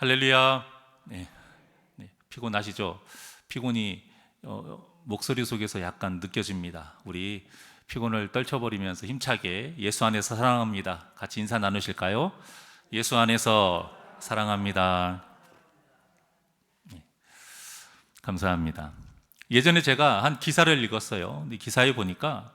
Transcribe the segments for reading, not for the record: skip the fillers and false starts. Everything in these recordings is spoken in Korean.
할렐루야. 네, 피곤하시죠? 피곤이 목소리 속에서 약간 느껴집니다. 우리 피곤을 떨쳐버리면서 힘차게 예수 안에서 사랑합니다. 같이 인사 나누실까요? 예수 안에서 사랑합니다. 네, 감사합니다. 예전에 제가 한 기사를 읽었어요. 근데 기사에 보니까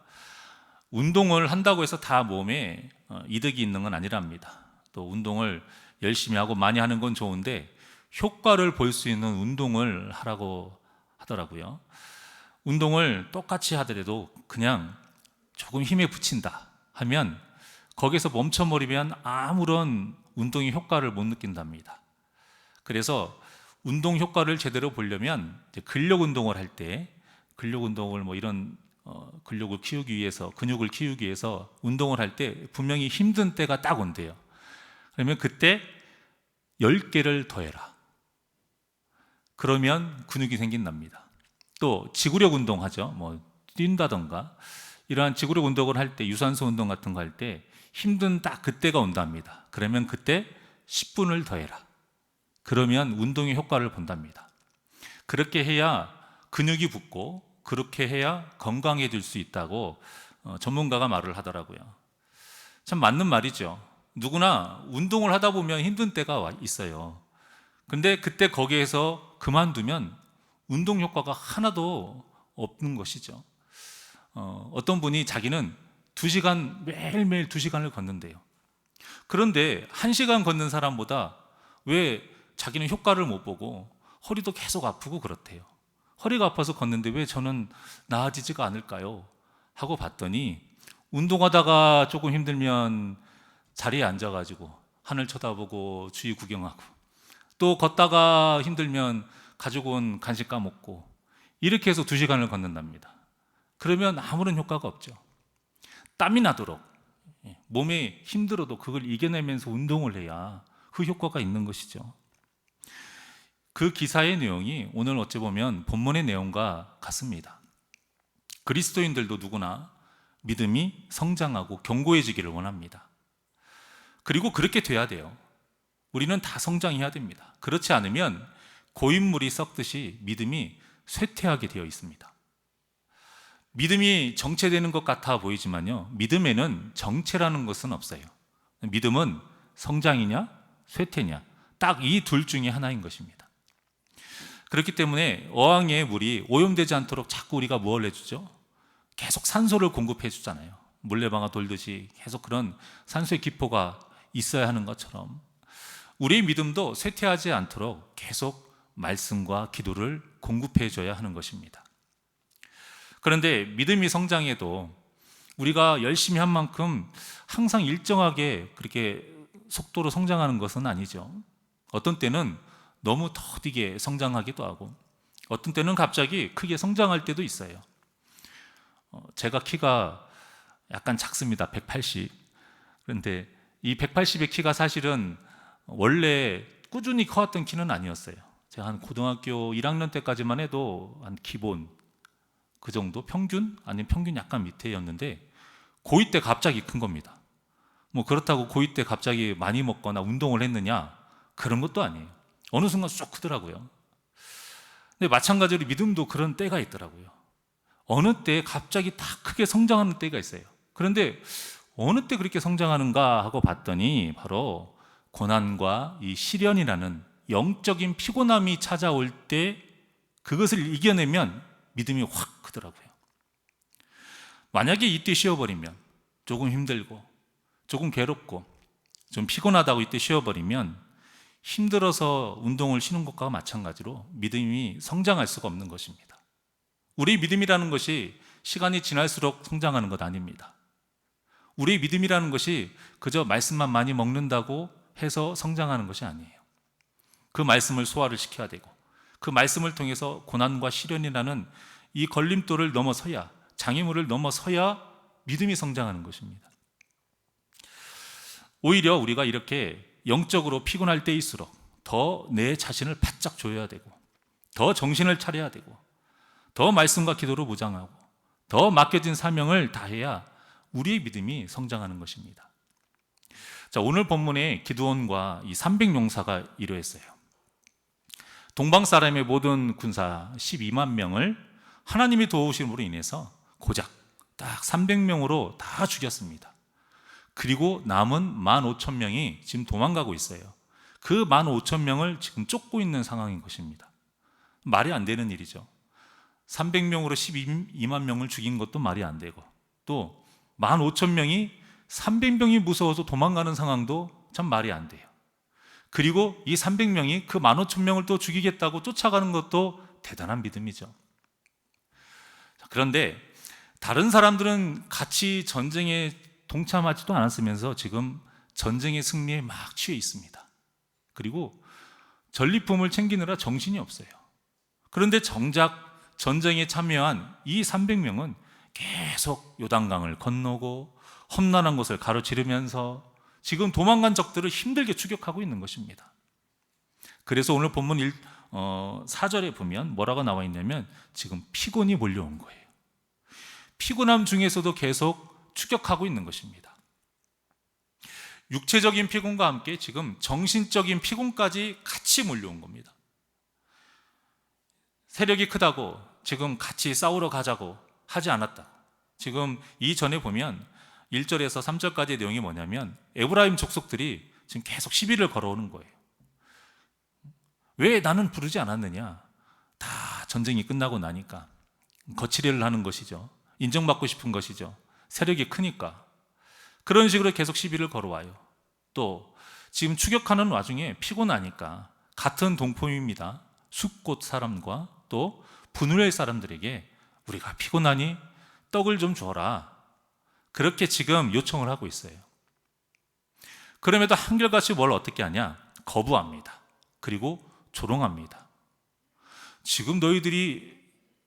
운동을 한다고 해서 다 몸에 이득이 있는 건 아니랍니다. 또 운동을 열심히 하고 많이 하는 건 좋은데 효과를 볼 수 있는 운동을 하라고 하더라고요. 운동을 똑같이 하더라도 그냥 조금 힘에 붙인다 하면 거기서 멈춰버리면 아무런 운동의 효과를 못 느낀답니다. 그래서 운동 효과를 제대로 보려면 근력 운동을 할 때, 근력 운동을 이런 근력을 키우기 위해서, 근육을 키우기 위해서 운동을 할 때 분명히 힘든 때가 딱 온대요. 그러면 그때 10개를 더해라. 그러면 근육이 생긴답니다. 또 지구력 운동하죠. 뛴다던가 이러한 지구력 운동을 할 때, 유산소 운동 같은 거 할 때 힘든 딱 그때가 온답니다. 그러면 그때 10분을 더해라. 그러면 운동의 효과를 본답니다. 그렇게 해야 근육이 붙고 그렇게 해야 건강해질 수 있다고 전문가가 말을 하더라고요. 참 맞는 말이죠. 누구나 운동을 하다 보면 힘든 때가 있어요. 근데 그때 거기에서 그만두면 운동 효과가 하나도 없는 것이죠. 어떤 분이 자기는 2시간, 매일매일 2시간을 걷는데요. 그런데 1시간 걷는 사람보다 왜 자기는 효과를 못 보고 허리도 계속 아프고 그렇대요. 허리가 아파서 걷는데 왜 저는 나아지지가 않을까요? 하고 봤더니 운동하다가 조금 힘들면 자리에 앉아가지고 하늘 쳐다보고 주위 구경하고, 또 걷다가 힘들면 가지고 온 간식 까먹고, 이렇게 해서 2시간을 걷는답니다. 그러면 아무런 효과가 없죠. 땀이 나도록 몸에 힘들어도 그걸 이겨내면서 운동을 해야 그 효과가 있는 것이죠. 그 기사의 내용이 오늘 어찌 보면 본문의 내용과 같습니다. 그리스도인들도 누구나 믿음이 성장하고 견고해지기를 원합니다. 그리고 그렇게 돼야 돼요. 우리는 다 성장해야 됩니다. 그렇지 않으면 고인물이 썩듯이 믿음이 쇠퇴하게 되어 있습니다. 믿음이 정체되는 것 같아 보이지만요, 믿음에는 정체라는 것은 없어요. 믿음은 성장이냐 쇠퇴냐, 딱 이 둘 중에 하나인 것입니다. 그렇기 때문에 어항의 물이 오염되지 않도록 자꾸 우리가 뭘 해주죠? 계속 산소를 공급해 주잖아요. 물레방아 돌듯이 계속 그런 산소의 기포가 있어야 하는 것처럼 우리의 믿음도 쇠퇴하지 않도록 계속 말씀과 기도를 공급해 줘야 하는 것입니다. 그런데 믿음이 성장해도 우리가 열심히 한 만큼 항상 일정하게 그렇게 속도로 성장하는 것은 아니죠. 어떤 때는 너무 더디게 성장하기도 하고, 어떤 때는 갑자기 크게 성장할 때도 있어요. 제가 키가 약간 작습니다. 180. 그런데 이 180의 키가 사실은 원래 꾸준히 커왔던 키는 아니었어요. 제가 한 고등학교 1학년 때까지만 해도 한 기본 그 정도, 평균 아니면 평균 약간 밑에였는데 고2 때 갑자기 큰 겁니다. 그렇다고 고2 때 갑자기 많이 먹거나 운동을 했느냐, 그런 것도 아니에요. 어느 순간 쏙 크더라고요. 근데 마찬가지로 믿음도 그런 때가 있더라고요. 어느 때 갑자기 다 크게 성장하는 때가 있어요. 그런데 어느 때 그렇게 성장하는가 하고 봤더니 바로 고난과 이 시련이라는 영적인 피곤함이 찾아올 때 그것을 이겨내면 믿음이 확 크더라고요. 만약에 이때 쉬어버리면, 조금 힘들고 조금 괴롭고 좀 피곤하다고 이때 쉬어버리면 힘들어서 운동을 쉬는 것과 마찬가지로 믿음이 성장할 수가 없는 것입니다. 우리의 믿음이라는 것이 시간이 지날수록 성장하는 것 아닙니다. 우리의 믿음이라는 것이 그저 말씀만 많이 먹는다고 해서 성장하는 것이 아니에요. 그 말씀을 소화를 시켜야 되고, 그 말씀을 통해서 고난과 시련이라는 이 걸림돌을 넘어서야, 장애물을 넘어서야 믿음이 성장하는 것입니다. 오히려 우리가 이렇게 영적으로 피곤할 때일수록 더 내 자신을 바짝 조여야 되고, 더 정신을 차려야 되고, 더 말씀과 기도로 무장하고, 더 맡겨진 사명을 다해야 우리의 믿음이 성장하는 것입니다. 자, 오늘 본문에 기드온과 이 300용사가 이러했어요. 동방 사람의 모든 군사 12만 명을 하나님이 도우심으로 인해서 고작 딱 300명으로 다 죽였습니다. 그리고 남은 15,000명이 지금 도망가고 있어요. 그 15,000명을 지금 쫓고 있는 상황인 것입니다. 말이 안 되는 일이죠. 300명으로 12만 명을 죽인 것도 말이 안 되고, 또 15,000명이 300명이 무서워서 도망가는 상황도 참 말이 안 돼요. 그리고 이 300명이 그 15,000명을 또 죽이겠다고 쫓아가는 것도 대단한 믿음이죠. 그런데 다른 사람들은 같이 전쟁에 동참하지도 않았으면서 지금 전쟁의 승리에 막 취해 있습니다. 그리고 전리품을 챙기느라 정신이 없어요. 그런데 정작 전쟁에 참여한 이 300명은 계속 요단강을 건너고 험난한 곳을 가로지르면서 지금 도망간 적들을 힘들게 추격하고 있는 것입니다. 그래서 오늘 본문 4절에 보면 뭐라고 나와 있냐면 지금 피곤이 몰려온 거예요. 피곤함 중에서도 계속 추격하고 있는 것입니다. 육체적인 피곤과 함께 지금 정신적인 피곤까지 같이 몰려온 겁니다. 세력이 크다고 지금 같이 싸우러 가자고 하지 않았다. 지금 이전에 보면 1절에서 3절까지의 내용이 뭐냐면 에브라임 족속들이 지금 계속 시비를 걸어오는 거예요. 왜 나는 부르지 않았느냐? 다 전쟁이 끝나고 나니까 거칠애를 하는 것이죠. 인정받고 싶은 것이죠. 세력이 크니까. 그런 식으로 계속 시비를 걸어와요. 또 지금 추격하는 와중에 피곤하니까 같은 동포입니다. 숫곳 사람과 또 분우엘 사람들에게 우리가 피곤하니 떡을 좀 줘라. 그렇게 지금 요청을 하고 있어요. 그럼에도 한결같이 뭘 어떻게 하냐? 거부합니다. 그리고 조롱합니다. 지금 너희들이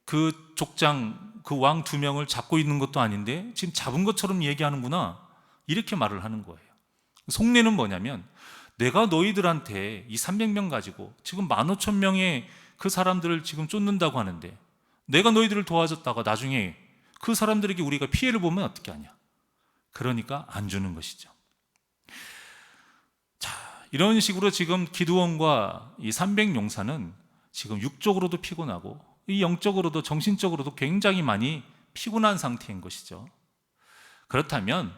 그 족장, 그 왕 2명을 잡고 있는 것도 아닌데 지금 잡은 것처럼 얘기하는구나. 이렇게 말을 하는 거예요. 속내는 뭐냐면 내가 너희들한테 이 300명 가지고 지금 15,000명의 그 사람들을 지금 쫓는다고 하는데 내가 너희들을 도와줬다가 나중에 그 사람들에게 우리가 피해를 보면 어떻게 하냐. 그러니까 안 주는 것이죠. 자, 이런 식으로 지금 기드온과 이 300용사는 지금 육적으로도 피곤하고 이 영적으로도 정신적으로도 굉장히 많이 피곤한 상태인 것이죠. 그렇다면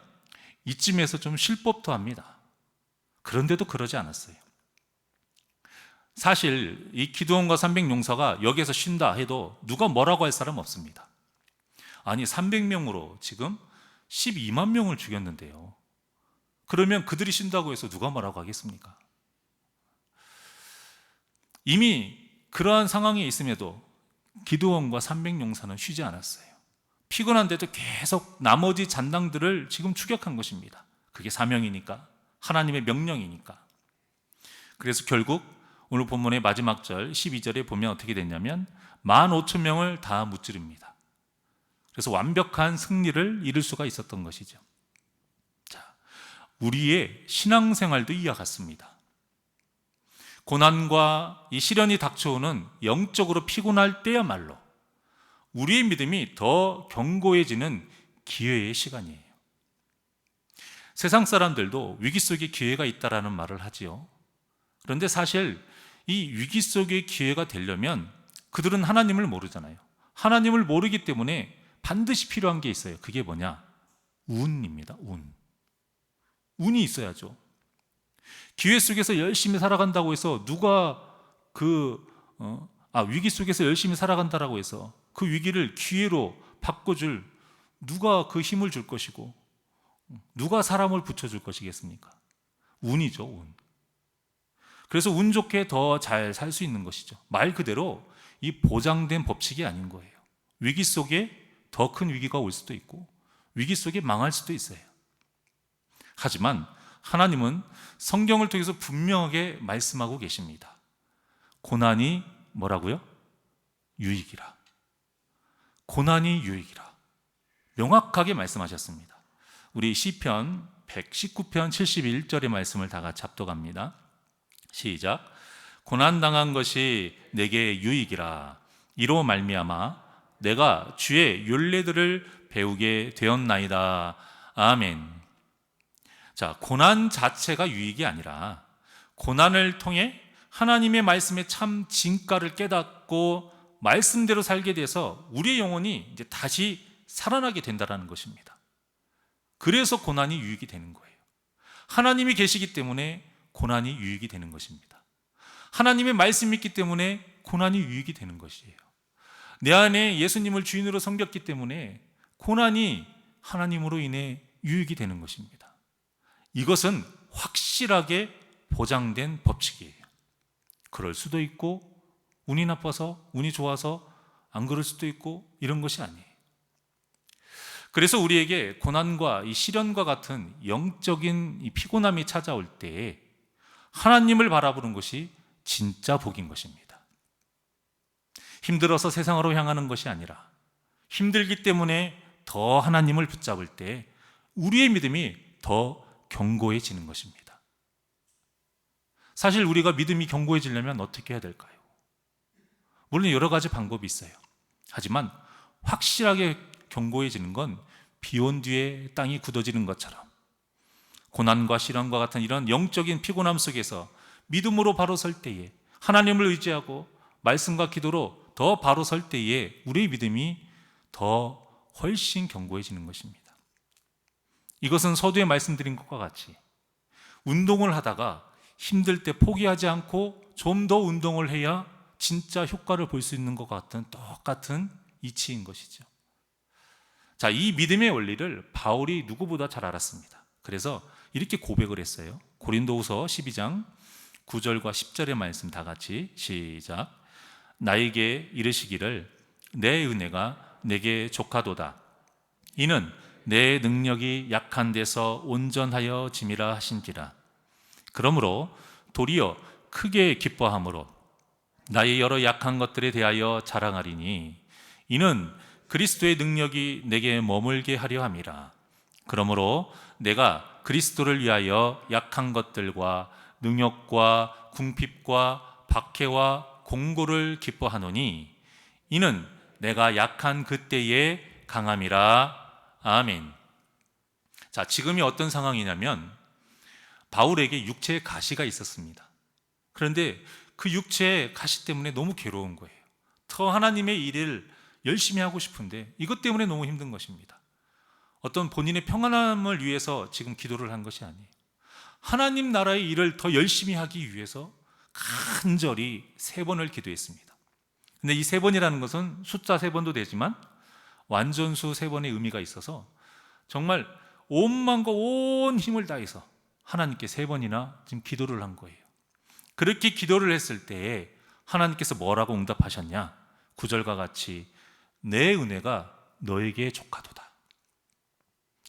이쯤에서 좀 쉴 법도 합니다. 그런데도 그러지 않았어요. 사실 이 기드온과 300용사가 여기에서 쉰다 해도 누가 뭐라고 할 사람 없습니다. 아니 300명으로 지금 12만 명을 죽였는데요. 그러면 그들이 쉰다고 해서 누가 뭐라고 하겠습니까? 이미 그러한 상황에 있음에도 기드온과 300용사는 쉬지 않았어요. 피곤한데도 계속 나머지 잔당들을 지금 추격한 것입니다. 그게 사명이니까, 하나님의 명령이니까. 그래서 결국 오늘 본문의 마지막 절 12절에 보면 어떻게 됐냐면 15,000명을 다 무찌릅니다. 그래서 완벽한 승리를 이룰 수가 있었던 것이죠. 자, 우리의 신앙생활도 이와 같습니다. 고난과 이 시련이 닥쳐오는 영적으로 피곤할 때야말로 우리의 믿음이 더 견고해지는 기회의 시간이에요. 세상 사람들도 위기 속에 기회가 있다라는 말을 하지요. 그런데 사실 이 위기 속에 기회가 되려면 그들은 하나님을 모르잖아요. 하나님을 모르기 때문에 반드시 필요한 게 있어요. 그게 뭐냐? 운입니다. 운이 있어야죠. 기회 속에서 열심히 살아간다고 해서 누가 위기 속에서 열심히 살아간다라고 해서 그 위기를 기회로 바꿔줄 누가 그 힘을 줄 것이고 누가 사람을 붙여줄 것이겠습니까? 운이죠, 운. 그래서 운 좋게 더 잘 살 수 있는 것이죠. 말 그대로 이 보장된 법칙이 아닌 거예요. 위기 속에 더 큰 위기가 올 수도 있고 위기 속에 망할 수도 있어요. 하지만 하나님은 성경을 통해서 분명하게 말씀하고 계십니다. 고난이 뭐라고요? 유익이라. 고난이 유익이라. 명확하게 말씀하셨습니다. 우리 시편 119편 71절의 말씀을 다 같이 합독합니다. 시작. 고난당한 것이 내게 유익이라. 이로 말미암아 내가 주의 율례들을 배우게 되었나이다. 아멘. 자, 고난 자체가 유익이 아니라 고난을 통해 하나님의 말씀의 참 진가를 깨닫고 말씀대로 살게 돼서 우리의 영혼이 이제 다시 살아나게 된다는 것입니다. 그래서 고난이 유익이 되는 거예요. 하나님이 계시기 때문에 고난이 유익이 되는 것입니다. 하나님의 말씀이 있기 때문에 고난이 유익이 되는 것이에요. 내 안에 예수님을 주인으로 섬겼기 때문에 고난이 하나님으로 인해 유익이 되는 것입니다. 이것은 확실하게 보장된 법칙이에요. 그럴 수도 있고 운이 나빠서, 운이 좋아서 안 그럴 수도 있고 이런 것이 아니에요. 그래서 우리에게 고난과 이 시련과 같은 영적인 이 피곤함이 찾아올 때에 하나님을 바라보는 것이 진짜 복인 것입니다. 힘들어서 세상으로 향하는 것이 아니라 힘들기 때문에 더 하나님을 붙잡을 때 우리의 믿음이 더 견고해지는 것입니다. 사실 우리가 믿음이 견고해지려면 어떻게 해야 될까요? 물론 여러 가지 방법이 있어요. 하지만 확실하게 견고해지는 건 비 온 뒤에 땅이 굳어지는 것처럼 고난과 시련과 같은 이런 영적인 피곤함 속에서 믿음으로 바로 설 때에, 하나님을 의지하고 말씀과 기도로 더 바로 설 때에 우리의 믿음이 더 훨씬 견고해지는 것입니다. 이것은 서두에 말씀드린 것과 같이 운동을 하다가 힘들 때 포기하지 않고 좀 더 운동을 해야 진짜 효과를 볼 수 있는 것 같은 똑같은 이치인 것이죠. 자, 이 믿음의 원리를 바울이 누구보다 잘 알았습니다. 그래서 이렇게 고백을 했어요. 고린도후서 12장 9절과 10절의 말씀 다 같이 시작. 나에게 이르시기를 내 은혜가 내게 족하도다. 이는 내 능력이 약한 데서 온전하여 짐이라 하신지라. 그러므로 도리어 크게 기뻐함으로 나의 여러 약한 것들에 대하여 자랑하리니 이는 그리스도의 능력이 내게 머물게 하려 함이라. 그러므로 내가 그리스도를 위하여 약한 것들과 능욕과 궁핍과 박해와 공고를 기뻐하노니 이는 내가 약한 그때에 강함이라. 아멘. 자, 지금이 어떤 상황이냐면 바울에게 육체에 가시가 있었습니다. 그런데 그 육체의 가시 때문에 너무 괴로운 거예요. 더 하나님의 일을 열심히 하고 싶은데 이것 때문에 너무 힘든 것입니다. 어떤 본인의 평안함을 위해서 지금 기도를 한 것이 아니에요. 하나님 나라의 일을 더 열심히 하기 위해서 간절히 3번을 기도했습니다. 근데 이 3번이라는 것은 숫자 3번도 되지만 완전수 3번의 의미가 있어서 정말 온 마음과 온 힘을 다해서 하나님께 3번이나 지금 기도를 한 거예요. 그렇게 기도를 했을 때에 하나님께서 뭐라고 응답하셨냐? 9절과 같이 내 은혜가 너에게 족하도다.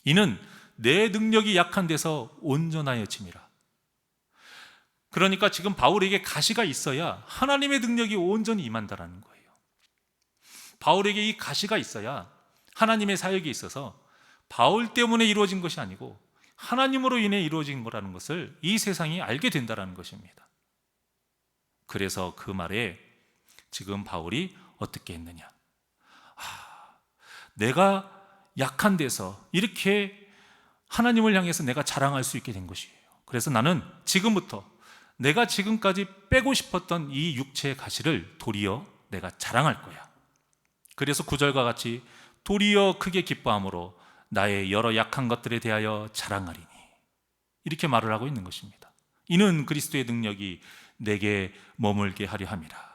이는 내 능력이 약한 데서 온전하여 짐이라. 그러니까 지금 바울에게 가시가 있어야 하나님의 능력이 온전히 임한다라는 거예요. 바울에게 이 가시가 있어야 하나님의 사역이 있어서 바울 때문에 이루어진 것이 아니고 하나님으로 인해 이루어진 거라는 것을 이 세상이 알게 된다는 것입니다. 그래서 그 말에 지금 바울이 어떻게 했느냐? 내가 약한 데서 이렇게 하나님을 향해서 내가 자랑할 수 있게 된 것이에요. 그래서 나는 지금부터 내가 지금까지 빼고 싶었던 이 육체의 가시를 도리어 내가 자랑할 거야. 그래서 9절과 같이 도리어 크게 기뻐함으로 나의 여러 약한 것들에 대하여 자랑하리니 이렇게 말을 하고 있는 것입니다. 이는 그리스도의 능력이 내게 머물게 하려 함이라.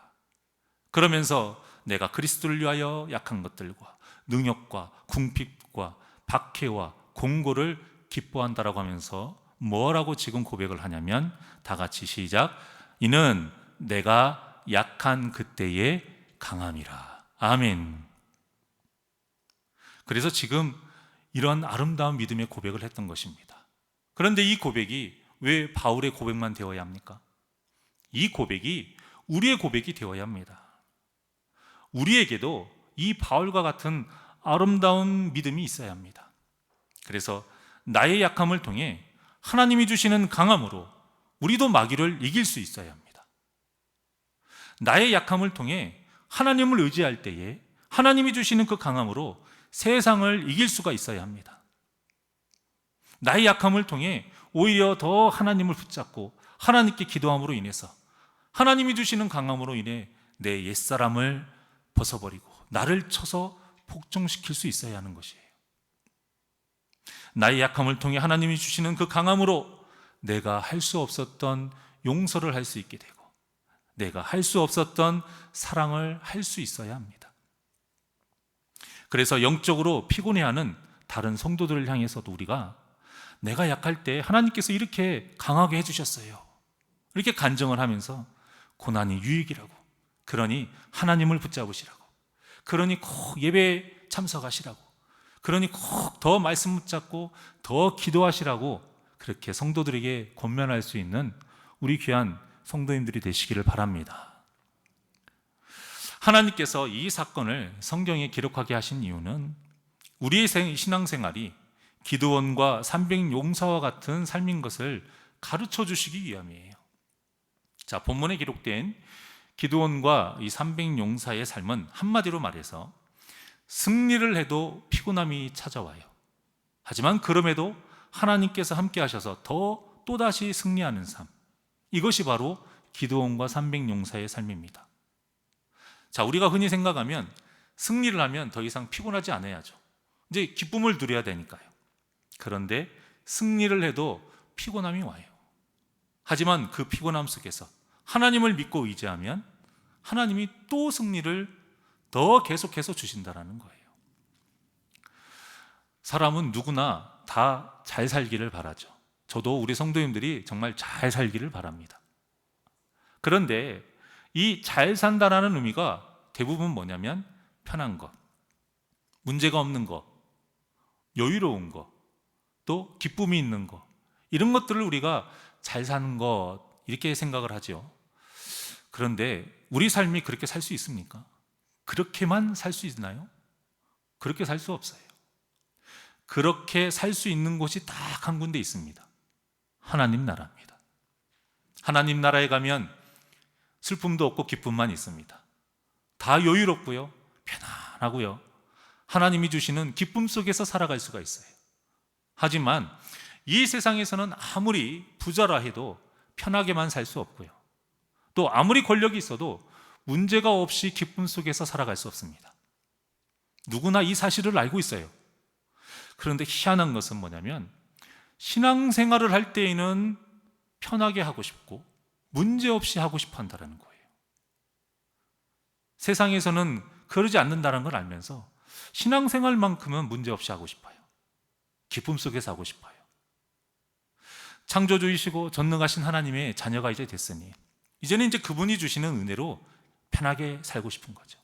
그러면서 내가 그리스도를 위하여 약한 것들과 능욕과 궁핍과 박해와 공고를 기뻐한다라고 하면서 뭐라고 지금 고백을 하냐면 다 같이 시작. 이는 내가 약한 그때의 강함이라. 아멘. 그래서 지금 이런 아름다운 믿음의 고백을 했던 것입니다. 그런데 이 고백이 왜 바울의 고백만 되어야 합니까? 이 고백이 우리의 고백이 되어야 합니다. 우리에게도 이 바울과 같은 아름다운 믿음이 있어야 합니다. 그래서 나의 약함을 통해 하나님이 주시는 강함으로 우리도 마귀를 이길 수 있어야 합니다. 나의 약함을 통해 하나님을 의지할 때에 하나님이 주시는 그 강함으로 세상을 이길 수가 있어야 합니다. 나의 약함을 통해 오히려 더 하나님을 붙잡고 하나님께 기도함으로 인해서 하나님이 주시는 강함으로 인해 내 옛사람을 벗어버리고 나를 쳐서 복종시킬 수 있어야 하는 것이에요. 나의 약함을 통해 하나님이 주시는 그 강함으로 내가 할 수 없었던 용서를 할 수 있게 되고 내가 할 수 없었던 사랑을 할 수 있어야 합니다. 그래서 영적으로 피곤해하는 다른 성도들을 향해서도 우리가 내가 약할 때 하나님께서 이렇게 강하게 해주셨어요, 이렇게 간증을 하면서 고난이 유익이라고, 그러니 하나님을 붙잡으시라고, 그러니 꼭 예배에 참석하시라고, 그러니 꼭 더 말씀 붙잡고 더 기도하시라고 그렇게 성도들에게 권면할 수 있는 우리 귀한 성도님들이 되시기를 바랍니다. 하나님께서 이 사건을 성경에 기록하게 하신 이유는 우리의 신앙생활이 기드온과 300용사와 같은 삶인 것을 가르쳐 주시기 위함이에요. 자, 본문에 기록된 기드온과 이 300용사의 삶은 한마디로 말해서 승리를 해도 피곤함이 찾아와요. 하지만 그럼에도 하나님께서 함께 하셔서 또다시 승리하는 삶, 이것이 바로 기드온과 300용사의 삶입니다. 자, 우리가 흔히 생각하면 승리를 하면 더 이상 피곤하지 않아야죠. 이제 기쁨을 누려야 되니까요. 그런데 승리를 해도 피곤함이 와요. 하지만 그 피곤함 속에서 하나님을 믿고 의지하면 하나님이 또 승리를 더 계속해서 주신다라는 거예요. 사람은 누구나 다 잘 살기를 바라죠. 저도 우리 성도님들이 정말 잘 살기를 바랍니다. 그런데 이 잘 산다라는 의미가 대부분 뭐냐면 편한 것, 문제가 없는 것, 여유로운 것, 또 기쁨이 있는 것, 이런 것들을 우리가 잘 사는 것 이렇게 생각을 하죠. 그런데 우리 삶이 그렇게 살 수 있습니까? 그렇게만 살 수 있나요? 그렇게 살 수 없어요. 그렇게 살 수 있는 곳이 딱 한 군데 있습니다. 하나님 나라입니다. 하나님 나라에 가면 슬픔도 없고 기쁨만 있습니다. 다 여유롭고요, 편안하고요, 하나님이 주시는 기쁨 속에서 살아갈 수가 있어요. 하지만 이 세상에서는 아무리 부자라 해도 편하게만 살 수 없고요, 또 아무리 권력이 있어도 문제가 없이 기쁨 속에서 살아갈 수 없습니다. 누구나 이 사실을 알고 있어요. 그런데 희한한 것은 뭐냐면 신앙생활을 할 때에는 편하게 하고 싶고 문제없이 하고 싶어 한다는 거예요. 세상에서는 그러지 않는다는 걸 알면서 신앙생활만큼은 문제없이 하고 싶어요. 기쁨 속에서 하고 싶어요. 창조주이시고 전능하신 하나님의 자녀가 이제 됐으니 이제는 이제 그분이 주시는 은혜로 편하게 살고 싶은 거죠.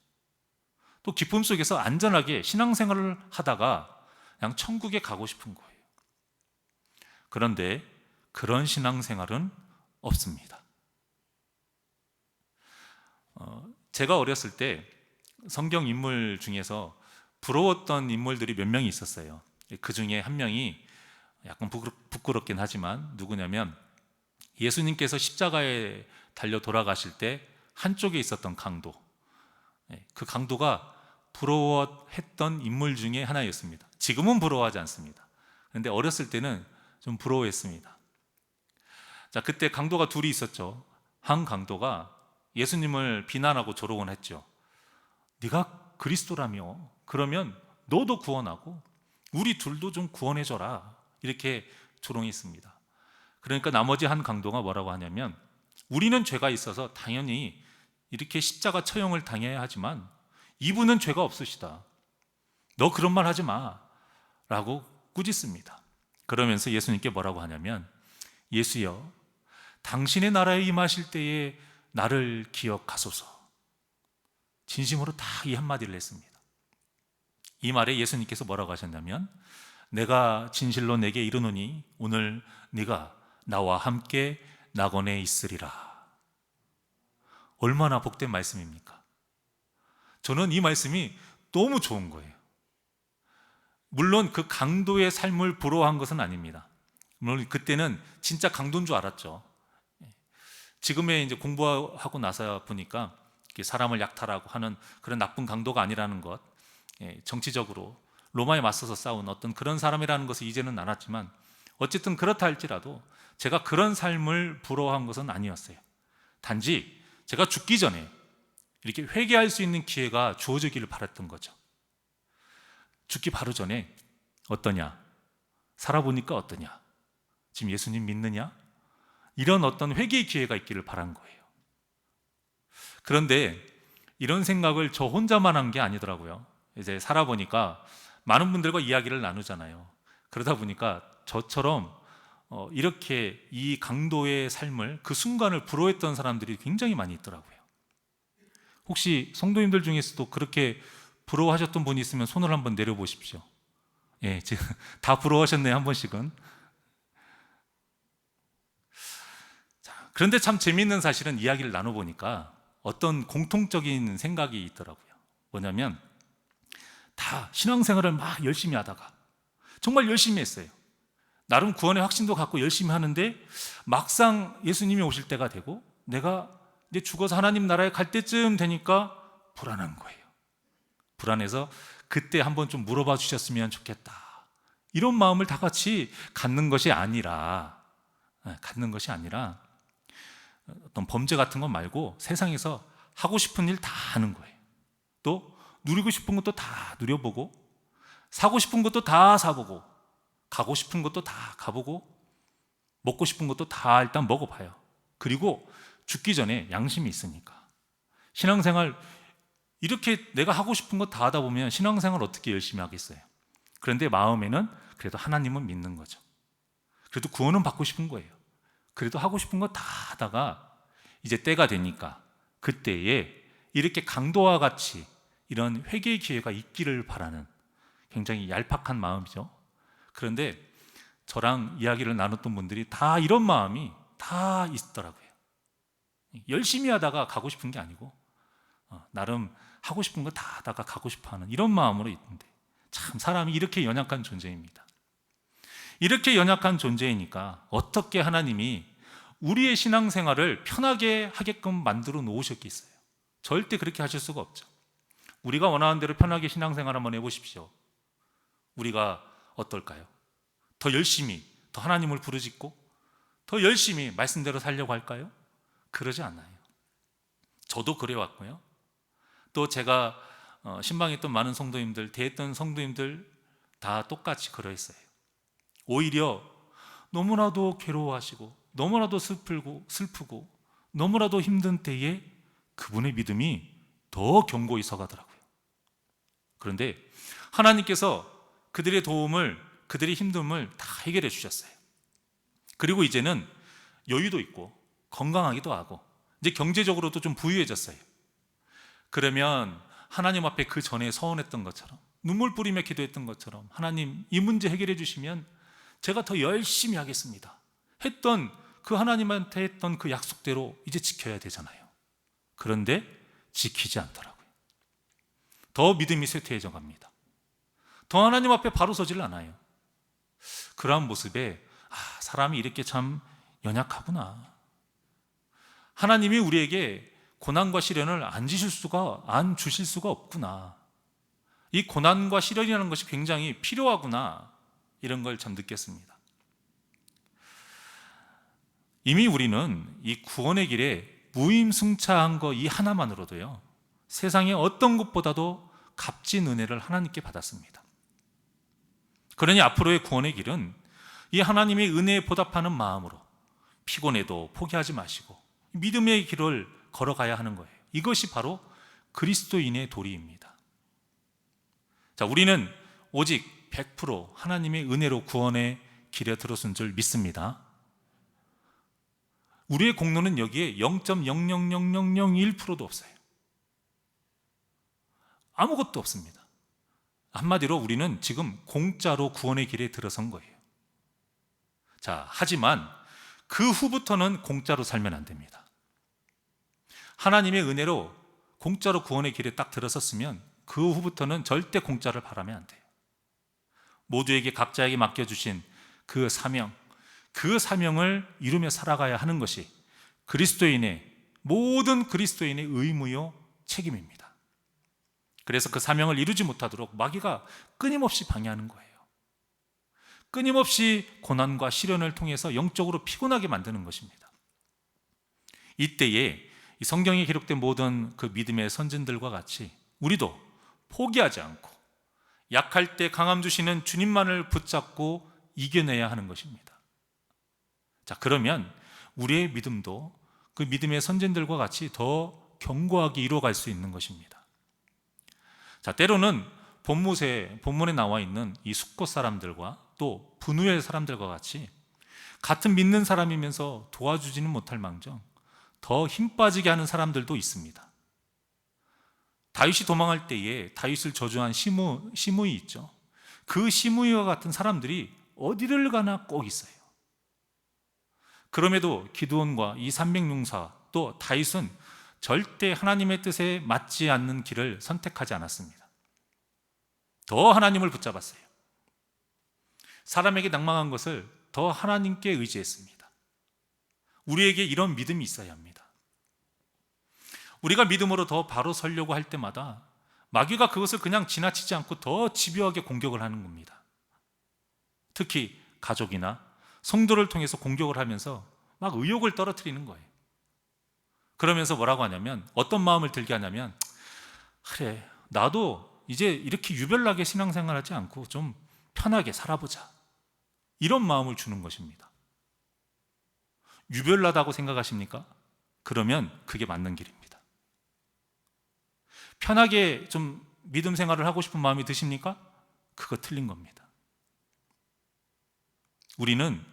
또 기쁨 속에서 안전하게 신앙생활을 하다가 그냥 천국에 가고 싶은 거예요. 그런데 그런 신앙생활은 없습니다. 제가 어렸을 때 성경 인물 중에서 부러웠던 인물들이 몇 명이 있었어요. 그 중에 한 명이 약간 부끄럽긴 하지만 누구냐면 예수님께서 십자가에 달려 돌아가실 때 한쪽에 있었던 강도, 그 강도가 부러워했던 인물 중에 하나였습니다. 지금은 부러워하지 않습니다. 그런데 어렸을 때는 좀 부러워했습니다. 자, 그때 강도가 둘이 있었죠. 한 강도가 예수님을 비난하고 조롱을 했죠. 네가 그리스도라며 그러면 너도 구원하고 우리 둘도 좀 구원해줘라, 이렇게 조롱했습니다. 그러니까 나머지 한 강도가 뭐라고 하냐면 우리는 죄가 있어서 당연히 이렇게 십자가 처형을 당해야 하지만 이분은 죄가 없으시다, 너 그런 말 하지 마 라고 꾸짖습니다. 그러면서 예수님께 뭐라고 하냐면 예수여, 당신의 나라에 임하실 때에 나를 기억하소서. 진심으로 다 이 한마디를 했습니다. 이 말에 예수님께서 뭐라고 하셨냐면 내가 진실로 내게 이르노니 오늘 네가 나와 함께 낙원에 있으리라. 얼마나 복된 말씀입니까? 저는 이 말씀이 너무 좋은 거예요. 물론 그 강도의 삶을 부러워한 것은 아닙니다. 물론 그때는 진짜 강도인 줄 알았죠. 지금의 이제 공부하고 나서 보니까 사람을 약탈하고 하는 그런 나쁜 강도가 아니라는 것, 정치적으로 로마에 맞서서 싸운 어떤 그런 사람이라는 것을 이제는 알았지만 어쨌든 그렇다 할지라도 제가 그런 삶을 부러워한 것은 아니었어요. 단지 제가 죽기 전에 이렇게 회개할 수 있는 기회가 주어지기를 바랐던 거죠. 죽기 바로 전에 어떠냐? 살아보니까 어떠냐? 지금 예수님 믿느냐? 이런 어떤 회개의 기회가 있기를 바란 거예요. 그런데 이런 생각을 저 혼자만 한 게 아니더라고요. 이제 살아보니까 많은 분들과 이야기를 나누잖아요. 그러다 보니까 저처럼 이렇게 이 강도의 삶을, 그 순간을 부러워했던 사람들이 굉장히 많이 있더라고요. 혹시 성도님들 중에서도 그렇게 부러워하셨던 분이 있으면 손을 한번 내려보십시오. 예, 지금 다 부러워하셨네요, 한 번씩은. 자, 그런데 참 재미있는 사실은 이야기를 나눠보니까 어떤 공통적인 생각이 있더라고요. 뭐냐면 다 신앙생활을 막 열심히 하다가 정말 열심히 했어요. 나름 구원의 확신도 갖고 열심히 하는데 막상 예수님이 오실 때가 되고 내가 이제 죽어서 하나님 나라에 갈 때쯤 되니까 불안한 거예요. 불안해서 그때 한번 좀 물어봐 주셨으면 좋겠다. 이런 마음을 다 같이 갖는 것이 아니라 어떤 범죄 같은 것 말고 세상에서 하고 싶은 일 다 하는 거예요. 또 누리고 싶은 것도 다 누려보고, 사고 싶은 것도 다 사보고, 가고 싶은 것도 다 가보고, 먹고 싶은 것도 다 일단 먹어봐요. 그리고 죽기 전에 양심이 있으니까 신앙생활 이렇게 내가 하고 싶은 거 다 하다 보면 신앙생활 어떻게 열심히 하겠어요? 그런데 마음에는 그래도 하나님은 믿는 거죠. 그래도 구원은 받고 싶은 거예요. 그래도 하고 싶은 거 다 하다가 이제 때가 되니까 그때에 이렇게 강도와 같이 이런 회개의 기회가 있기를 바라는 굉장히 얄팍한 마음이죠. 그런데 저랑 이야기를 나눴던 분들이 다 이런 마음이 다 있더라고요. 열심히 하다가 가고 싶은 게 아니고 나름 하고 싶은 거 다 하다가 가고 싶어하는 이런 마음으로 있는데, 참 사람이 이렇게 연약한 존재입니다. 이렇게 연약한 존재이니까 어떻게 하나님이 우리의 신앙생활을 편하게 하게끔 만들어 놓으셨겠어요? 절대 그렇게 하실 수가 없죠. 우리가 원하는 대로 편하게 신앙생활 한번 해보십시오. 우리가 어떨까요? 더 열심히, 더 하나님을 부르짖고 더 열심히 말씀대로 살려고 할까요? 그러지 않아요. 저도 그래왔고요. 또 제가 신방에 있던 많은 성도님들, 대했던 성도님들 다 똑같이 그러했어요. 오히려 너무나도 괴로워하시고 너무나도 슬프고 너무나도 힘든 때에 그분의 믿음이 더 견고히 서가더라고요. 그런데 하나님께서 그들의 도움을, 그들의 힘듦을 다 해결해 주셨어요. 그리고 이제는 여유도 있고 건강하기도 하고 이제 경제적으로도 좀 부유해졌어요. 그러면 하나님 앞에 그 전에 서원했던 것처럼, 눈물 뿌리며 기도했던 것처럼, 하나님 이 문제 해결해 주시면 제가 더 열심히 하겠습니다 했던 그 하나님한테 했던 그 약속대로 이제 지켜야 되잖아요. 그런데 지키지 않더라고요. 더 믿음이 쇠퇴해져 갑니다. 더 하나님 앞에 바로 서질 않아요. 그러한 모습에 사람이 이렇게 참 연약하구나. 하나님이 우리에게 고난과 시련을 안 주실 수가 없구나. 이 고난과 시련이라는 것이 굉장히 필요하구나. 이런 걸 참 느꼈습니다. 이미 우리는 이 구원의 길에 무임승차한 거 이 하나만으로도요, 세상의 어떤 것보다도 값진 은혜를 하나님께 받았습니다. 그러니 앞으로의 구원의 길은 이 하나님의 은혜에 보답하는 마음으로 피곤해도 포기하지 마시고 믿음의 길을 걸어가야 하는 거예요. 이것이 바로 그리스도인의 도리입니다. 자, 우리는 오직 100% 하나님의 은혜로 구원의 길에 들어선 줄 믿습니다. 우리의 공로는 여기에 0.00001%도 없어요. 아무것도 없습니다. 한마디로 우리는 지금 공짜로 구원의 길에 들어선 거예요. 자, 하지만 그 후부터는 공짜로 살면 안 됩니다. 하나님의 은혜로 공짜로 구원의 길에 딱 들어섰으면 그 후부터는 절대 공짜를 바라면 안 돼요. 모두에게 각자에게 맡겨주신 그 사명, 그 사명을 이루며 살아가야 하는 것이 모든 그리스도인의 의무요 책임입니다. 그래서 그 사명을 이루지 못하도록 마귀가 끊임없이 방해하는 거예요. 끊임없이 고난과 시련을 통해서 영적으로 피곤하게 만드는 것입니다. 이때에 이 성경에 기록된 모든 그 믿음의 선진들과 같이 우리도 포기하지 않고 약할 때 강함 주시는 주님만을 붙잡고 이겨내야 하는 것입니다. 자, 그러면 우리의 믿음도 그 믿음의 선진들과 같이 더 견고하게 이루어갈 수 있는 것입니다. 자, 때로는 본문에 나와 있는 이 숫곳 사람들과 또 분우엘 사람들과 같이 같은 믿는 사람이면서 도와주지는 못할 망정 더 힘 빠지게 하는 사람들도 있습니다. 다윗이 도망할 때에 다윗을 저주한 시므이 있죠. 그 시므이와 같은 사람들이 어디를 가나 꼭 있어요. 그럼에도 기드온과 이 300용사 또 다윗은 절대 하나님의 뜻에 맞지 않는 길을 선택하지 않았습니다. 더 하나님을 붙잡았어요. 사람에게 낭망한 것을 더 하나님께 의지했습니다. 우리에게 이런 믿음이 있어야 합니다. 우리가 믿음으로 더 바로 서려고 할 때마다 마귀가 그것을 그냥 지나치지 않고 더 집요하게 공격을 하는 겁니다. 특히 가족이나 성도를 통해서 공격을 하면서 막 의욕을 떨어뜨리는 거예요. 그러면서 뭐라고 하냐면, 어떤 마음을 들게 하냐면, 그래, 나도 이제 이렇게 유별나게 신앙생활하지 않고 좀 편하게 살아보자, 이런 마음을 주는 것입니다. 유별나다고 생각하십니까? 그러면 그게 맞는 길입니다. 편하게 좀 믿음 생활을 하고 싶은 마음이 드십니까? 그거 틀린 겁니다. 우리는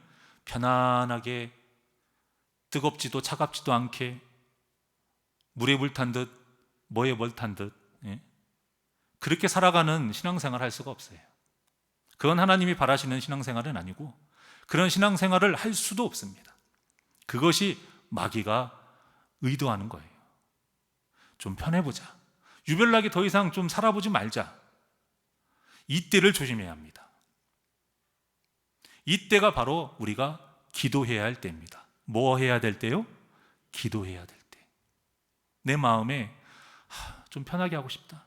편안하게 뜨겁지도 차갑지도 않게 물에 물 탄 듯 뭐에 뭘 탄 듯 그렇게 살아가는 신앙생활을 할 수가 없어요. 그건 하나님이 바라시는 신앙생활은 아니고 그런 신앙생활을 할 수도 없습니다. 그것이 마귀가 의도하는 거예요. 좀 편해보자, 유별나게 더 이상 좀 살아보지 말자, 이때를 조심해야 합니다. 이때가 바로 우리가 기도해야 할 때입니다. 뭐 해야 될 때요? 기도해야 될 때. 내 마음에 좀 편하게 하고 싶다,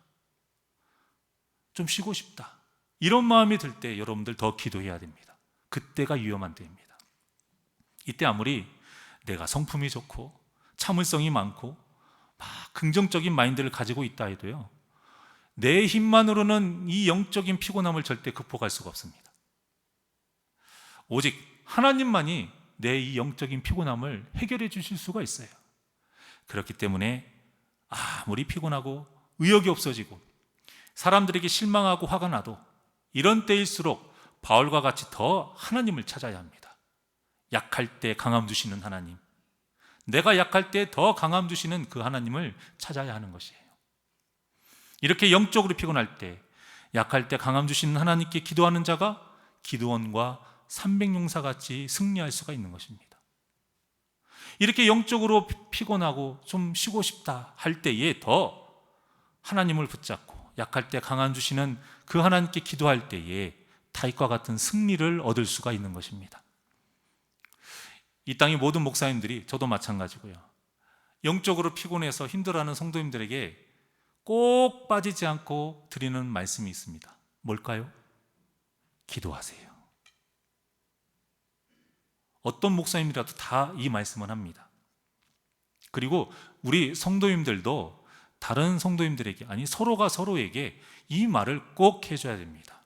좀 쉬고 싶다, 이런 마음이 들 때 여러분들 더 기도해야 됩니다. 그때가 위험한 때입니다. 이때 아무리 내가 성품이 좋고 참을성이 많고 막 긍정적인 마인드를 가지고 있다 해도요, 내 힘만으로는 이 영적인 피곤함을 절대 극복할 수가 없습니다. 오직 하나님만이 내 이 영적인 피곤함을 해결해 주실 수가 있어요. 그렇기 때문에 아무리 피곤하고 의욕이 없어지고 사람들에게 실망하고 화가 나도 이런 때일수록 바울과 같이 더 하나님을 찾아야 합니다. 약할 때 강함 주시는 하나님, 내가 약할 때 더 강함 주시는 그 하나님을 찾아야 하는 것이에요. 이렇게 영적으로 피곤할 때, 약할 때 강함 주시는 하나님께 기도하는 자가 기드온과 300용사 같이 승리할 수가 있는 것입니다. 이렇게 영적으로 피곤하고 좀 쉬고 싶다 할 때에 더 하나님을 붙잡고 약할 때 강함 주시는 그 하나님께 기도할 때에 다윗과 같은 승리를 얻을 수가 있는 것입니다. 이 땅의 모든 목사님들이, 저도 마찬가지고요, 영적으로 피곤해서 힘들어하는 성도님들에게 꼭 빠지지 않고 드리는 말씀이 있습니다. 뭘까요? 기도하세요. 어떤 목사님이라도 다 이 말씀을 합니다. 그리고 우리 성도님들도 다른 성도님들에게, 아니 서로가 서로에게 이 말을 꼭 해줘야 됩니다.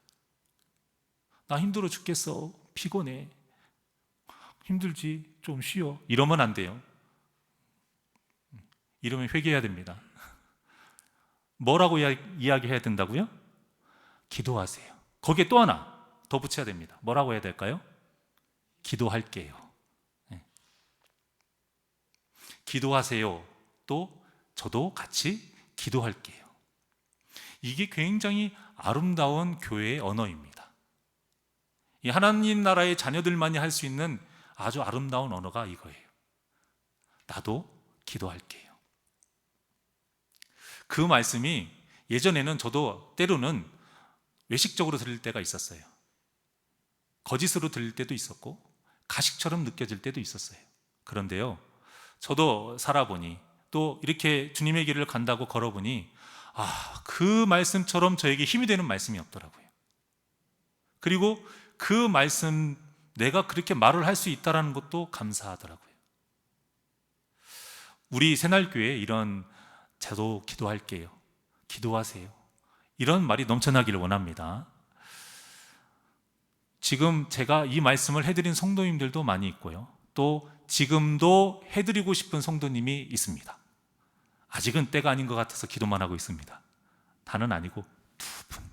나 힘들어 죽겠어, 피곤해, 힘들지, 좀 쉬어, 이러면 안 돼요. 이러면 회개해야 됩니다. 뭐라고 이야기해야 된다고요? 기도하세요. 거기에 또 하나 더 붙여야 됩니다. 뭐라고 해야 될까요? 기도할게요. 기도하세요. 또 저도 같이 기도할게요. 이게 굉장히 아름다운 교회의 언어입니다. 이 하나님 나라의 자녀들만이 할 수 있는 아주 아름다운 언어가 이거예요. 나도 기도할게요. 그 말씀이 예전에는 저도 때로는 외식적으로 들릴 때가 있었어요. 거짓으로 들릴 때도 있었고 가식처럼 느껴질 때도 있었어요. 그런데요, 저도 살아보니 또 이렇게 주님의 길을 간다고 걸어보니 그 말씀처럼 저에게 힘이 되는 말씀이 없더라고요. 그리고 그 말씀, 내가 그렇게 말을 할 수 있다는 것도 감사하더라고요. 우리 새날교회에 이런 저도 기도할게요, 기도하세요, 이런 말이 넘쳐나기를 원합니다. 지금 제가 이 말씀을 해드린 성도님들도 많이 있고요, 또 지금도 해드리고 싶은 성도님이 있습니다. 아직은 때가 아닌 것 같아서 기도만 하고 있습니다. 다는 아니고 두 분.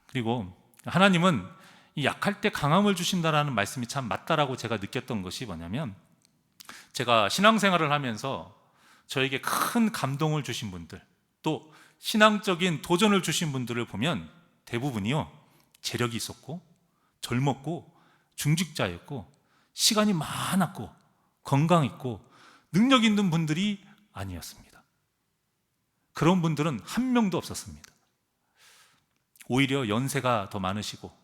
그리고 하나님은 이 약할 때 강함을 주신다라는 말씀이 참 맞다라고 제가 느꼈던 것이 뭐냐면, 제가 신앙생활을 하면서 저에게 큰 감동을 주신 분들, 또 신앙적인 도전을 주신 분들을 보면 대부분이요, 재력이 있었고 젊었고 중직자였고 시간이 많았고 건강했고 능력 있는 분들이 아니었습니다. 그런 분들은 한 명도 없었습니다. 오히려 연세가 더 많으시고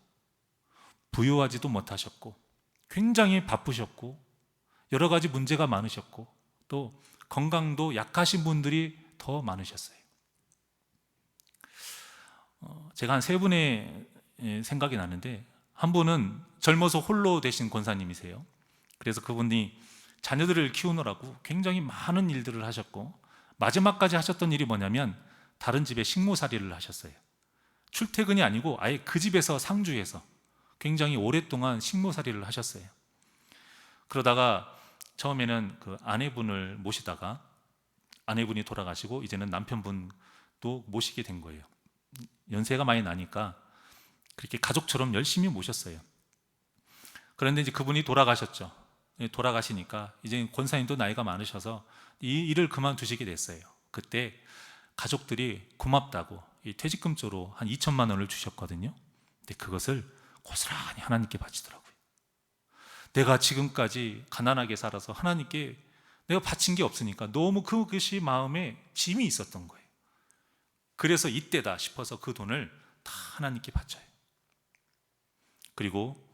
부유하지도 못하셨고 굉장히 바쁘셨고 여러 가지 문제가 많으셨고 또 건강도 약하신 분들이 더 많으셨어요. 제가 한 세 분의 생각이 나는데, 한 분은 젊어서 홀로 되신 권사님이세요. 그래서 그분이 자녀들을 키우느라고 굉장히 많은 일들을 하셨고 마지막까지 하셨던 일이 뭐냐면 다른 집에 식모살이를 하셨어요. 출퇴근이 아니고 아예 그 집에서 상주해서 굉장히 오랫동안 식모살이를 하셨어요. 그러다가 처음에는 그 아내분을 모시다가 아내분이 돌아가시고 이제는 남편분도 모시게 된 거예요. 연세가 많이 나니까 그렇게 가족처럼 열심히 모셨어요. 그런데 이제 그분이 돌아가셨죠. 돌아가시니까 이제 권사님도 나이가 많으셔서 이 일을 그만두시게 됐어요. 그때 가족들이 고맙다고 이 퇴직금조로 한 2천만 원을 주셨거든요. 근데 그것을 고스란히 하나님께 바치더라고요. 내가 지금까지 가난하게 살아서 하나님께 내가 바친 게 없으니까 너무 그것이 마음에 짐이 있었던 거예요. 그래서 이때다 싶어서 그 돈을 다 하나님께 바쳐요. 그리고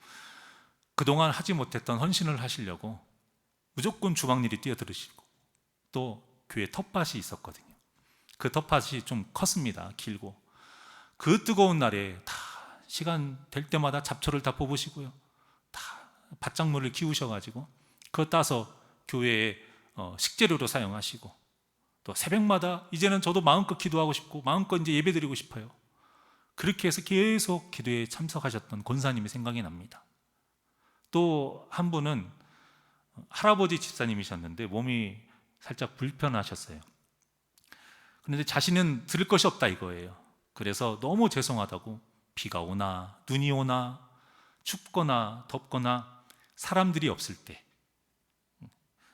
그동안 하지 못했던 헌신을 하시려고 무조건 주방일이 뛰어들으시고, 또 교회 텃밭이 있었거든요. 그 텃밭이 좀 컸습니다. 길고. 그 뜨거운 날에 다 시간 될 때마다 잡초를 다 뽑으시고요, 다 밭작물을 키우셔가지고 그거 따서 교회에 식재료로 사용하시고, 또 새벽마다 이제는 저도 마음껏 기도하고 싶고 마음껏 이제 예배드리고 싶어요. 그렇게 해서 계속 기도에 참석하셨던 권사님이 생각이 납니다. 또 한 분은 할아버지 집사님이셨는데 몸이 살짝 불편하셨어요. 그런데 자신은 들을 것이 없다 이거예요. 그래서 너무 죄송하다고 비가 오나 눈이 오나 춥거나 덥거나 사람들이 없을 때,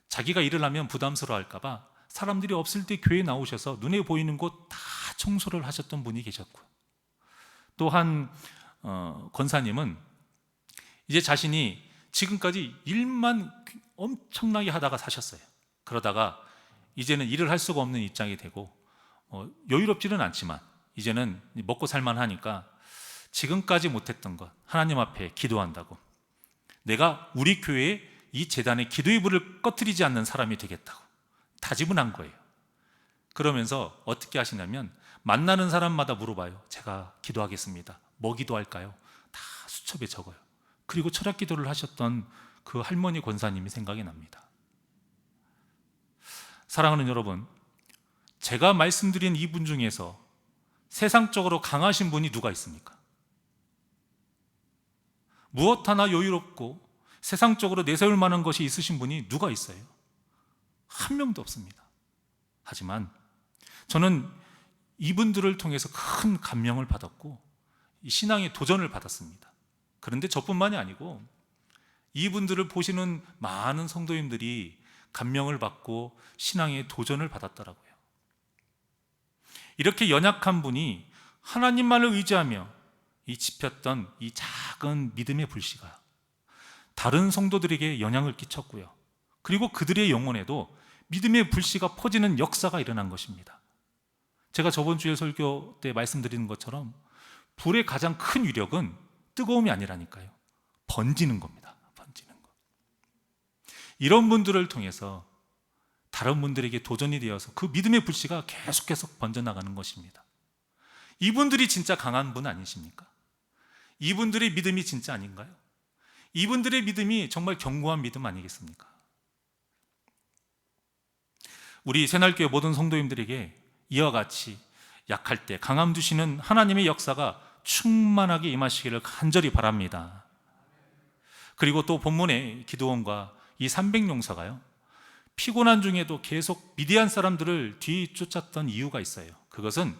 자기가 일을 하면 부담스러워할까 봐 사람들이 없을 때 교회에 나오셔서 눈에 보이는 곳 다 청소를 하셨던 분이 계셨고요. 또 한 권사님은 이제 자신이 지금까지 일만 엄청나게 하다가 사셨어요. 그러다가 이제는 일을 할 수가 없는 입장이 되고 여유롭지는 않지만 이제는 먹고 살만하니까 지금까지 못했던 것 하나님 앞에 기도한다고, 내가 우리 교회에 이 재단에 기도의 불을 꺼뜨리지 않는 사람이 되겠다고 다짐을 한 거예요. 그러면서 어떻게 하시냐면 만나는 사람마다 물어봐요. 제가 기도하겠습니다. 뭐 기도할까요? 다 수첩에 적어요. 그리고 철학 기도를 하셨던 그 할머니 권사님이 생각이 납니다. 사랑하는 여러분, 제가 말씀드린 이분 중에서 세상적으로 강하신 분이 누가 있습니까? 무엇 하나 여유롭고 세상적으로 내세울 만한 것이 있으신 분이 누가 있어요? 한 명도 없습니다. 하지만 저는 이분들을 통해서 큰 감명을 받았고 이 신앙의 도전을 받았습니다. 그런데 저뿐만이 아니고 이분들을 보시는 많은 성도님들이 감명을 받고 신앙의 도전을 받았더라고요. 이렇게 연약한 분이 하나님만을 의지하며 이 지폈던 이 작은 믿음의 불씨가 다른 성도들에게 영향을 끼쳤고요. 그리고 그들의 영혼에도 믿음의 불씨가 퍼지는 역사가 일어난 것입니다. 제가 저번 주에 설교 때 말씀드리는 것처럼 불의 가장 큰 위력은 뜨거움이 아니라니까요. 번지는 겁니다. 번지는 것. 이런 분들을 통해서 다른 분들에게 도전이 되어서 그 믿음의 불씨가 계속해서 번져나가는 것입니다. 이분들이 진짜 강한 분 아니십니까? 이분들의 믿음이 진짜 아닌가요? 이분들의 믿음이 정말 견고한 믿음 아니겠습니까? 우리 새날교회 모든 성도님들에게 이와 같이 약할 때 강함 주시는 하나님의 역사가 충만하게 임하시기를 간절히 바랍니다. 그리고 또 본문의 기드온과 이 300용사가요, 피곤한 중에도 계속 미디안 사람들을 뒤쫓았던 이유가 있어요. 그것은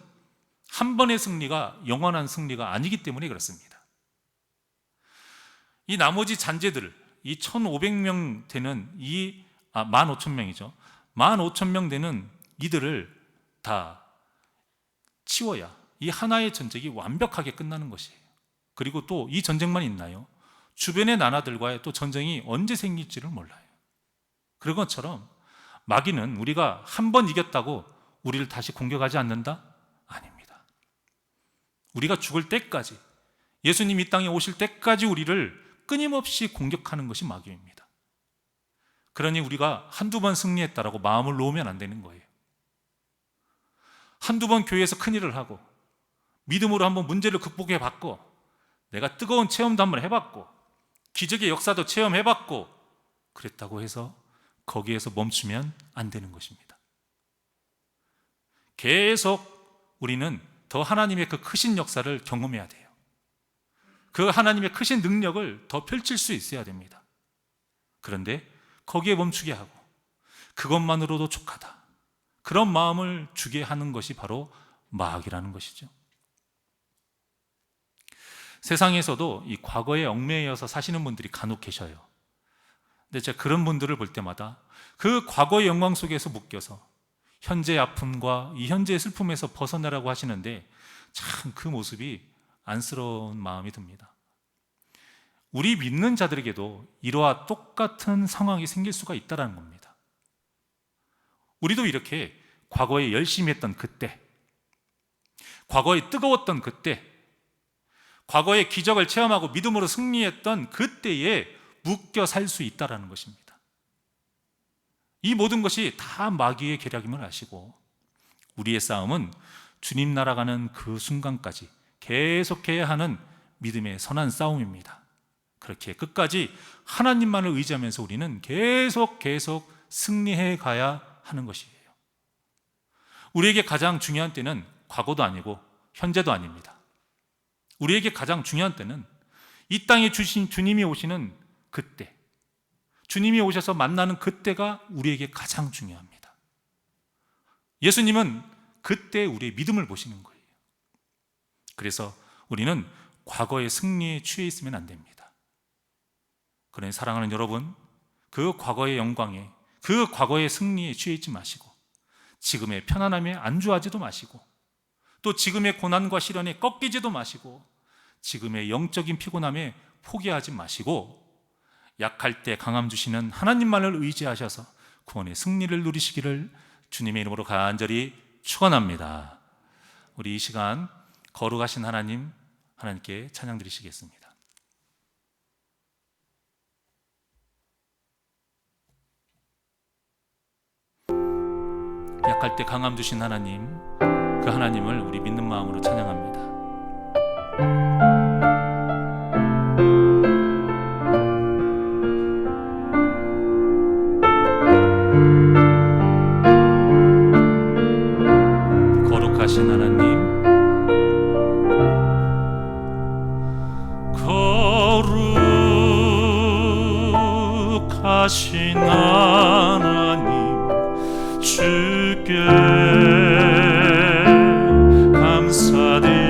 한 번의 승리가 영원한 승리가 아니기 때문에 그렇습니다. 이 나머지 잔재들, 이 1,500명 되는 15,000명이죠. 15,000명 되는 이들을 다 치워야 이 하나의 전쟁이 완벽하게 끝나는 것이에요. 그리고 또 이 전쟁만 있나요? 주변의 나라들과의 또 전쟁이 언제 생길지를 몰라요. 그런 것처럼 마귀는 우리가 한 번 이겼다고 우리를 다시 공격하지 않는다? 아닙니다. 우리가 죽을 때까지, 예수님 이 땅에 오실 때까지 우리를 끊임없이 공격하는 것이 마귀입니다. 그러니 우리가 한두 번 승리했다라고 마음을 놓으면 안 되는 거예요. 한두 번 교회에서 큰일을 하고 믿음으로 한번 문제를 극복해 봤고, 내가 뜨거운 체험도 한번 해봤고, 기적의 역사도 체험해봤고, 그랬다고 해서 거기에서 멈추면 안 되는 것입니다. 계속 우리는 더 하나님의 그 크신 역사를 경험해야 돼요. 그 하나님의 크신 능력을 더 펼칠 수 있어야 됩니다. 그런데 거기에 멈추게 하고 그것만으로도 족하다, 그런 마음을 주게 하는 것이 바로 마귀라는 것이죠. 세상에서도 이 과거에 얽매여서 사시는 분들이 간혹 계셔요. 근데 제가 그런 분들을 볼 때마다 그 과거의 영광 속에서 묶여서 현재의 아픔과 이 현재의 슬픔에서 벗어나라고 하시는데, 참 그 모습이 안쓰러운 마음이 듭니다. 우리 믿는 자들에게도 이러한 똑같은 상황이 생길 수가 있다는 겁니다. 우리도 이렇게 과거에 열심히 했던 그때, 과거에 뜨거웠던 그때, 과거의 기적을 체험하고 믿음으로 승리했던 그때에 묶여 살 수 있다는 것입니다. 이 모든 것이 다 마귀의 계략임을 아시고, 우리의 싸움은 주님 날아가는 그 순간까지 계속해야 하는 믿음의 선한 싸움입니다. 그렇게 끝까지 하나님만을 의지하면서 우리는 계속 승리해 가야 하는 것이에요. 우리에게 가장 중요한 때는 과거도 아니고 현재도 아닙니다. 우리에게 가장 중요한 때는 이 땅에 주신 주님이 오시는 그때, 주님이 오셔서 만나는 그때가 우리에게 가장 중요합니다. 예수님은 그때 우리의 믿음을 보시는 거예요. 그래서 우리는 과거의 승리에 취해 있으면 안 됩니다. 그러니 사랑하는 여러분, 그 과거의 영광에, 그 과거의 승리에 취해 있지 마시고, 지금의 편안함에 안주하지도 마시고, 또 지금의 고난과 시련에 꺾이지도 마시고, 지금의 영적인 피곤함에 포기하지 마시고, 약할 때 강함 주시는 하나님만을 의지하셔서 구원의 승리를 누리시기를 주님의 이름으로 간절히 축원합니다. 우리 이 시간 거룩하신 하나님, 하나님께 찬양 드리시겠습니다. 약할 때 강함 주신 하나님, 그 하나님을 우리 믿는 마음으로 찬양합니다. 거룩하신 하나님, 거룩하신 하나님, 주께 감사드립니다.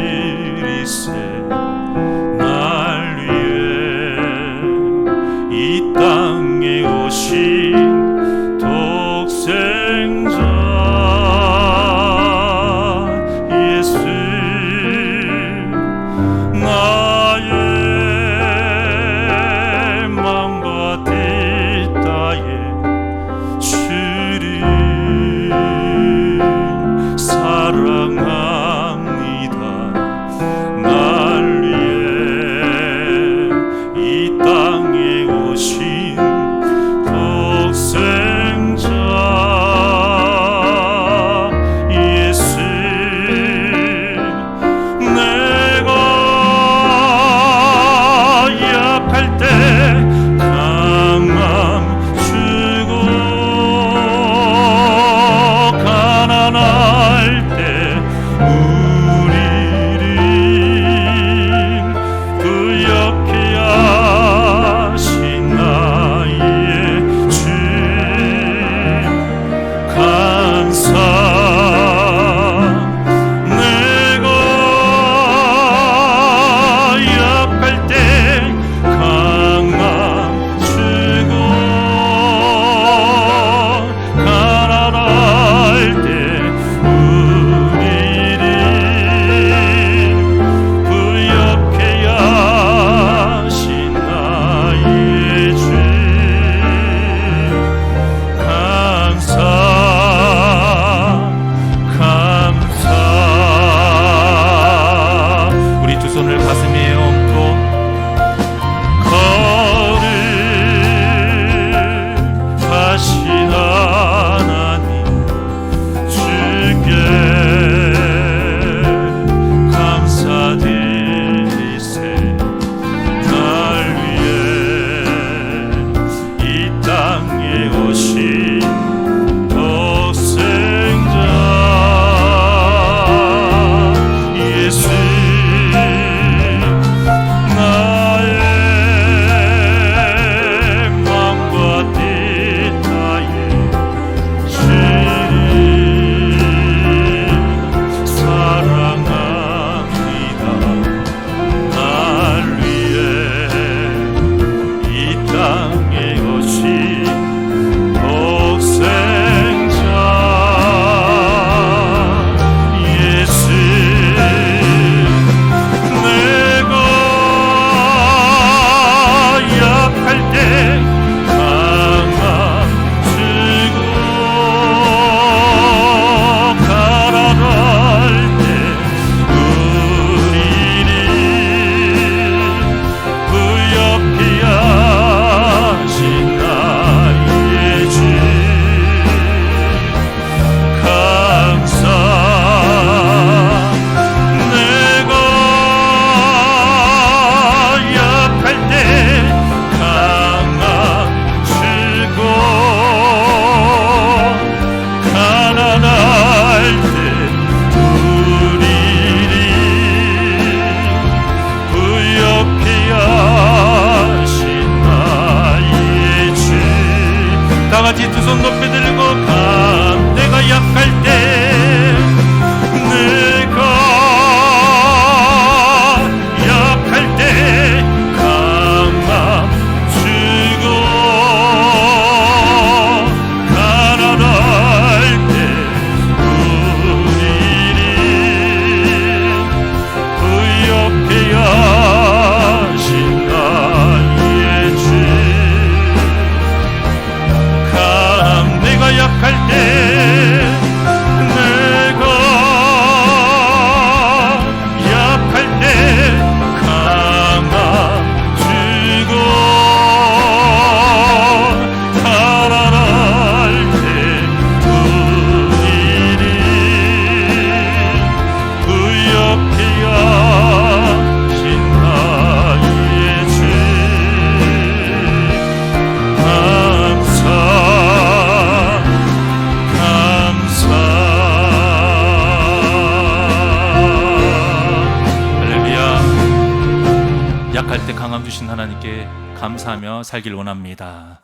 주신 하나님께 감사하며 살길 원합니다.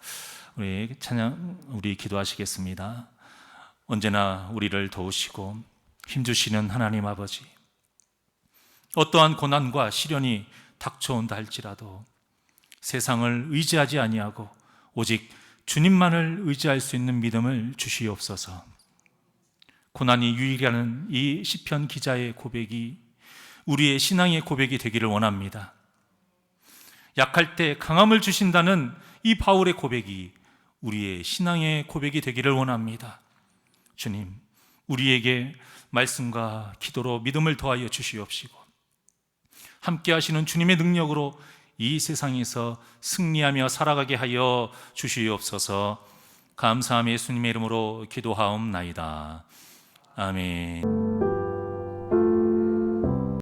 우리 찬양, 우리 기도하시겠습니다. 언제나 우리를 도우시고 힘주시는 하나님 아버지, 어떠한 고난과 시련이 닥쳐온다 할지라도 세상을 의지하지 아니하고 오직 주님만을 의지할 수 있는 믿음을 주시옵소서. 고난이 유일하는 이 시편 기자의 고백이 우리의 신앙의 고백이 되기를 원합니다. 약할 때 강함을 주신다는 이 바울의 고백이 우리의 신앙의 고백이 되기를 원합니다. 주님, 우리에게 말씀과 기도로 믿음을 더하여 주시옵시고 함께 하시는 주님의 능력으로 이 세상에서 승리하며 살아가게 하여 주시옵소서. 감사함 예수님의 이름으로 기도하옵나이다. 아멘.